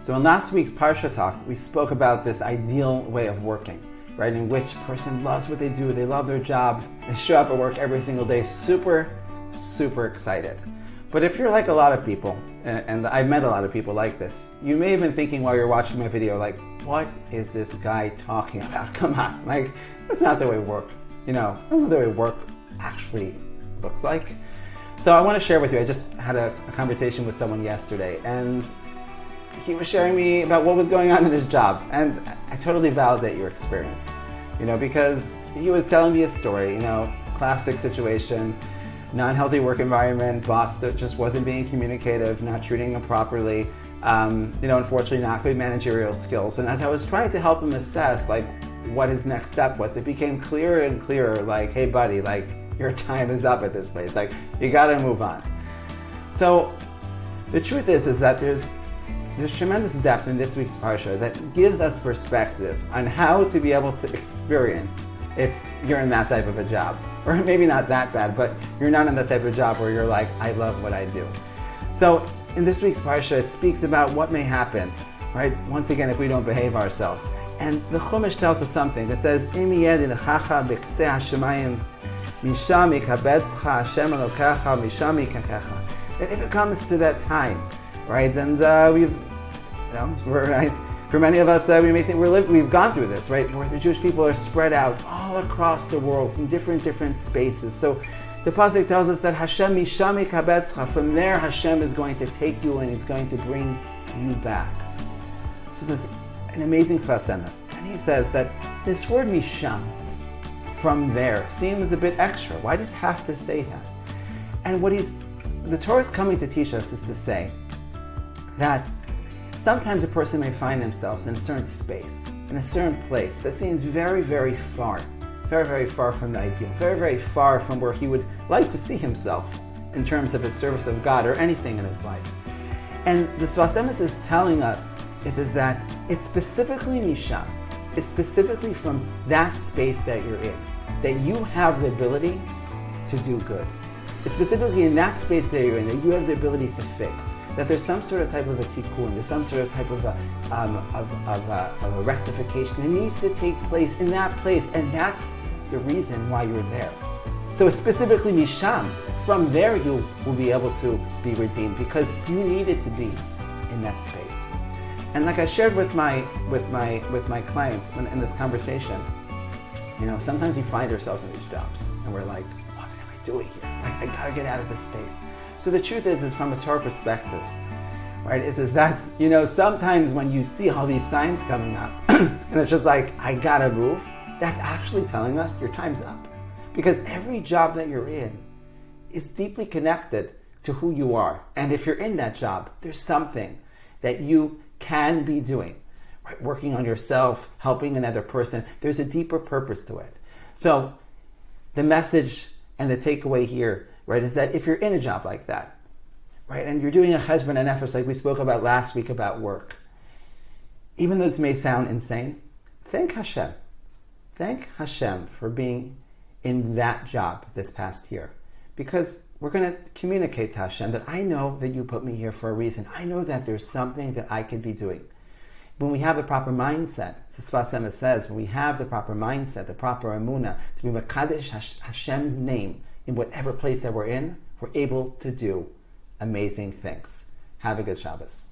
So in last week's Parsha talk, we spoke about this ideal way of working, right? In which a person loves what they do, they love their job, they show up at work every single day, super excited. But if you're like a lot of people, and I've met a lot of people like this, you may have been thinking while you're watching my video, like, what is this guy talking about? Come on, like, that's not the way work, that's not the way work actually looks like. So I want to share with you, I just had a conversation with someone yesterday, and he was sharing me about what was going on in his job, and I totally validate your experience, because he was telling me a story, classic situation, non-healthy work environment, boss that just wasn't being communicative, not treating him properly, unfortunately not good managerial skills. And as I was trying to help him assess like what his next step was, it became clearer and clearer, like, hey buddy, like your time is up at this place, like you gotta move on. So the truth is that there's tremendous depth in this week's Parsha that gives us perspective on how to be able to experience if you're in that type of a job. Or maybe not that bad, but you're not in that type of job where you're like, I love what I do. So in this week's Parsha, it speaks about what may happen, right? Once again, if we don't behave ourselves. And the Chumash tells us something that says, that if it comes to that time, right? And for many of us, we may think we've gone through this, right? Where the Jewish people are spread out all across the world in different spaces. So the pasuk tells us that Hashem mishami kabetzcha, from there Hashem is going to take you and He's going to bring you back. So there's an amazing tzvas emes, and he says that this word misham, from there, seems a bit extra. Why did it have to say that? And what the Torah is coming to teach us is to say that sometimes a person may find themselves in a certain space, in a certain place that seems very far from the ideal, very far from where he would like to see himself in terms of his service of God or anything in his life. And the tzvas emes is telling us is that it's specifically misham, it's specifically from that space that you're in, that you have the ability to do good. It's specifically in that space that you're in that you have the ability to fix. That there's some sort of type of a tikkun, there's some sort of type of a rectification that needs to take place in that place, and that's the reason why you're there. So it's specifically misham. From there you will be able to be redeemed because you needed to be in that space. And like I shared with my client in this conversation, sometimes we find ourselves in these jobs and we're like, what am I doing here? Like, I gotta get out of this space. So the truth is from a Torah perspective, right, is that, sometimes when you see all these signs coming up, and it's just like, I gotta move, that's actually telling us your time's up. Because every job that you're in is deeply connected to who you are. And if you're in that job, there's something that you can be doing, right? Working on yourself, helping another person, there's a deeper purpose to it. So the message and the takeaway here, right, is that if you're in a job like that, right, and you're doing a cheshbon and efforts like we spoke about last week about work, even though this may sound insane, thank Hashem. Thank Hashem for being in that job this past year. Because we're going to communicate to Hashem that I know that you put me here for a reason. I know that there's something that I could be doing. When we have the proper mindset, tzvas emes says, when we have the proper mindset, the proper emunah, to be mekadesh Hashem's name, in whatever place that we're in, we're able to do amazing things. Have a good Shabbos.